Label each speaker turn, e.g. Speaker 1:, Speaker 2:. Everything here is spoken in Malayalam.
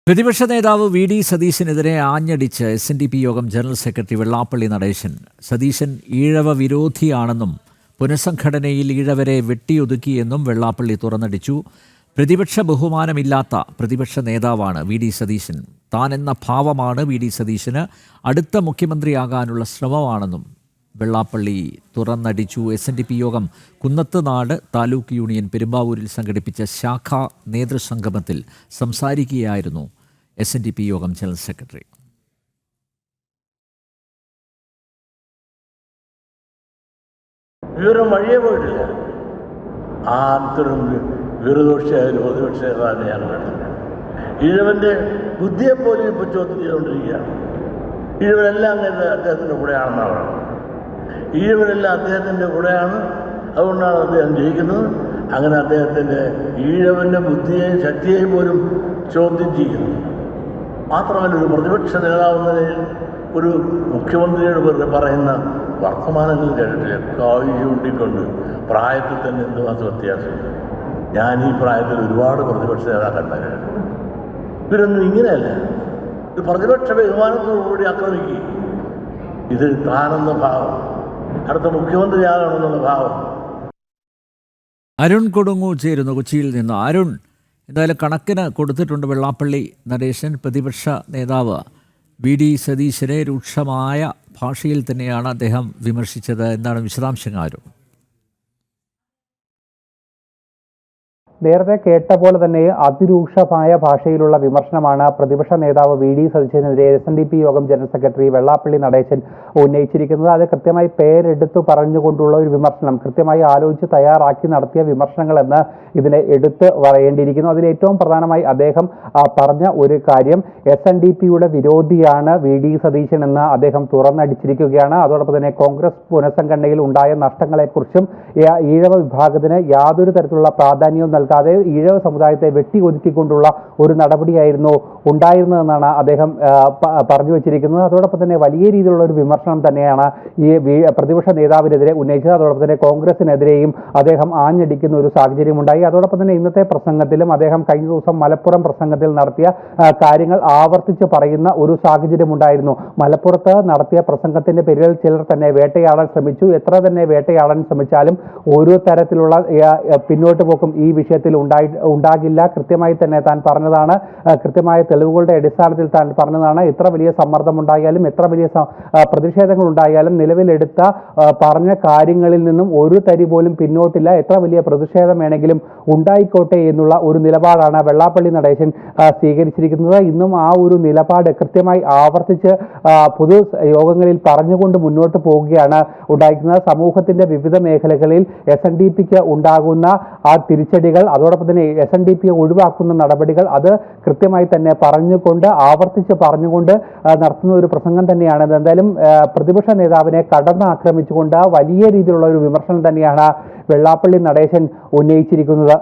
Speaker 1: പ്രതിപക്ഷ നേതാവ് വി ഡി സതീശനെതിരെ ആഞ്ഞടിച്ച് SNDP യോഗം ജനറൽ സെക്രട്ടറി വെള്ളാപ്പള്ളി നടേശൻ. സതീശൻ ഈഴവ വിരോധിയാണെന്നും പുനഃസംഘടനയിൽ ഈഴവരെ വെട്ടിയൊതുക്കിയെന്നും വെള്ളാപ്പള്ളി തുറന്നടിച്ചു. പ്രതിപക്ഷ ബഹുമാനമില്ലാത്ത പ്രതിപക്ഷ നേതാവാണ് വി ഡി സതീശൻ. താൻ എന്ന ഭാവമാണ് വി ഡി സതീശന്. അടുത്ത മുഖ്യമന്ത്രിയാകാനുള്ള ശ്രമമാണെന്നും വെള്ളാപ്പള്ളി തുറന്നടിച്ചു. SNDP യോഗം കുന്നത്തുനാട് താലൂക്ക് യൂണിയൻ പെരുമ്പാവൂരിൽ സംഘടിപ്പിച്ച ശാഖാ നേതൃസംഗമത്തിൽ സംസാരിക്കുകയായിരുന്നു SNDP യോഗം ജനറൽ സെക്രട്ടറി.
Speaker 2: വിവരം വഴിയേ പോയിട്ടില്ല. വിവരദോഷിയായാലും പ്രതിപക്ഷ നേതാവിനെ ഞാൻ കണ്ടില്ല. ഈഴവൻ്റെ ബുദ്ധിയെപ്പോലും ഇപ്പോൾ ചോദ്യം ചെയ്തുകൊണ്ടിരിക്കുകയാണ്. ഈഴവരെല്ലാം അദ്ദേഹത്തിൻ്റെ കൂടെയാണെന്നാണ് പറയുന്നത്. ഈഴവരെല്ലാം അദ്ദേഹത്തിൻ്റെ കൂടെയാണ്, അതുകൊണ്ടാണ് അദ്ദേഹം ജയിക്കുന്നത്. അങ്ങനെ അദ്ദേഹത്തിൻ്റെ ഈഴവൻ്റെ ബുദ്ധിയെയും ശക്തിയെയും പോലും ചോദ്യം ചെയ്യുന്നു. മാത്രമല്ല, ഒരു പ്രതിപക്ഷ നേതാവെന്നതിൽ ഒരു മുഖ്യമന്ത്രിയോട് പറയുന്ന വർത്തമാനങ്ങൾ കേട്ടിട്ടില്ല. കായ് ചൂണ്ടിക്കൊണ്ട് പ്രായത്തിൽ തന്നെ എന്തുമാത്രം വ്യത്യാസമുണ്ട്. ഞാൻ ഈ പ്രായത്തിൽ ഒരുപാട് പ്രതിപക്ഷ നേതാക്കന്മാരെ ഇവരൊന്നും ഇങ്ങനെയല്ല. ഒരു പ്രതിപക്ഷ ബഹുമാനത്തോടുകൂടി ആക്രമിക്കുക. ഇത് താനെന്ന ഭാവം, അടുത്ത മുഖ്യമന്ത്രിയാകണമെന്നുള്ള ഭാവം.
Speaker 1: അരുൺ കൊടുങ്ങൂർ ചേരുന്നു കൊച്ചിയിൽ നിന്ന്. അരുൺ, എന്തായാലും കണക്കിന് കൊടുത്തിട്ടുണ്ട് വെള്ളാപ്പള്ളി നടേശൻ. പ്രതിപക്ഷ നേതാവ് വി ഡി സതീശനെ രൂക്ഷമായ ഭാഷയിൽ തന്നെയാണ് അദ്ദേഹം വിമർശിച്ചത്. എന്താണ് വിശദാംശങ്ങൾ അരുൺ?
Speaker 3: നേരത്തെ കേട്ട പോലെ തന്നെ അതിരൂക്ഷമായ ഭാഷയിലുള്ള വിമർശനമാണ് പ്രതിപക്ഷ നേതാവ് വി ഡി സതീശനെതിരെ SNDP യോഗം ജനറൽ സെക്രട്ടറി വെള്ളാപ്പള്ളി നടേശൻ ഉന്നയിച്ചിരിക്കുന്നത്. അത് കൃത്യമായി പേരെടുത്തു പറഞ്ഞുകൊണ്ടുള്ള ഒരു വിമർശനം, കൃത്യമായി ആലോചിച്ച് തയ്യാറാക്കി നടത്തിയ വിമർശനങ്ങളെന്ന് ഇതിനെ എടുത്ത് പറയേണ്ടിയിരിക്കുന്നു. അതിൽ ഏറ്റവും പ്രധാനമായി അദ്ദേഹം പറഞ്ഞ ഒരു കാര്യം, SNDPയുടെ വിരോധിയാണ് വി ഡി സതീശൻ എന്ന് അദ്ദേഹം തുറന്നടിച്ചിരിക്കുകയാണ്. അതോടൊപ്പം തന്നെ കോൺഗ്രസ് പുനഃസംഘടനയിൽ ഉണ്ടായ നഷ്ടങ്ങളെക്കുറിച്ചും ഈഴവ വിഭാഗത്തിന് യാതൊരു തരത്തിലുള്ള പ്രാധാന്യവും നൽകാതെ ഈഴവ സമുദായത്തെ വെട്ടിയൊതുക്കിക്കൊണ്ടുള്ള ഒരു നടപടിയായിരുന്നു ഉണ്ടായിരുന്നതെന്നാണ് അദ്ദേഹം പറഞ്ഞു വെച്ചിരിക്കുന്നത്. അതോടൊപ്പം തന്നെ വലിയ രീതിയിലുള്ള ഒരു വിമർശനം തന്നെയാണ് ഈ പ്രതിപക്ഷ നേതാവിനെതിരെ ഉന്നയിച്ചത്. അതോടൊപ്പം തന്നെ കോൺഗ്രസിനെതിരെയും അദ്ദേഹം ആഞ്ഞടിക്കുന്ന ഒരു സാഹചര്യം ഉണ്ടായി. അതോടൊപ്പം തന്നെ ഇന്നത്തെ പ്രസംഗത്തിലും അദ്ദേഹം കഴിഞ്ഞ ദിവസം മലപ്പുറം പ്രസംഗത്തിൽ നടത്തിയ കാര്യങ്ങൾ ആവർത്തിച്ച് പറയുന്ന ഒരു സാഹചര്യം ഉണ്ടായിരുന്നു. മലപ്പുറത്ത് നടത്തിയ പ്രസംഗത്തിന്റെ പേരിൽ ചിലർ തന്നെ വേട്ടയാടാൻ ശ്രമിച്ചു. എത്ര തന്നെ വേട്ടയാടാൻ ശ്രമിച്ചാലും ഒരു തരത്തിലുള്ള പിന്നോട്ട് പോക്കും ഈ വിഷയത്തിൽ ഉണ്ടാകില്ല. കൃത്യമായി തന്നെ താൻ പറഞ്ഞതാണ്, കൃത്യമായ തെളിവുകളുടെ അടിസ്ഥാനത്തിൽ താൻ പറഞ്ഞതാണ്. എത്ര വലിയ സമ്മർദ്ദം ഉണ്ടായാലും, എത്ര വലിയ പ്രതിഷേധങ്ങൾ ഉണ്ടായാലും, നിലവിലെടുത്ത പറഞ്ഞ കാര്യങ്ങളിൽ നിന്നും ഒരു തരി പോലും പിന്നോട്ടില്ല. എത്ര വലിയ പ്രതിഷേധം വേണമെങ്കിലും ഉണ്ടായിക്കോട്ടെ എന്നുള്ള ഒരു നിലപാടാണ് വെള്ളാപ്പള്ളി നടേശൻ സ്വീകരിച്ചിരിക്കുന്നത്. ഇന്നും ആ ഒരു നിലപാട് കൃത്യമായി ആവർത്തിച്ച് പൊതു യോഗങ്ങളിൽ പറഞ്ഞുകൊണ്ട് മുന്നോട്ട് പോവുകയാണ് ഉണ്ടായിരിക്കുന്നത്. സമൂഹത്തിന്റെ വിവിധ മേഖലകളിൽ SNDPക്ക് ഉണ്ടാകുന്ന ആ തിരിച്ചടികൾ, അതോടൊപ്പം തന്നെ SNDPയെ ഒഴിവാക്കുന്ന നടപടികൾ, അത് കൃത്യമായി തന്നെ പറഞ്ഞുകൊണ്ട് ആവർത്തിച്ച് പറഞ്ഞുകൊണ്ട് നടത്തുന്ന ഒരു പ്രസംഗം തന്നെയാണ്. എന്തായാലും പ്രതിപക്ഷ നേതാവിനെ കടന്നാക്രമിച്ചുകൊണ്ട് വലിയ രീതിയിലുള്ള ഒരു വിമർശനം തന്നെയാണ് വെള്ളാപ്പള്ളി നടേശൻ ഉന്നയിച്ചിരിക്കുന്നത്.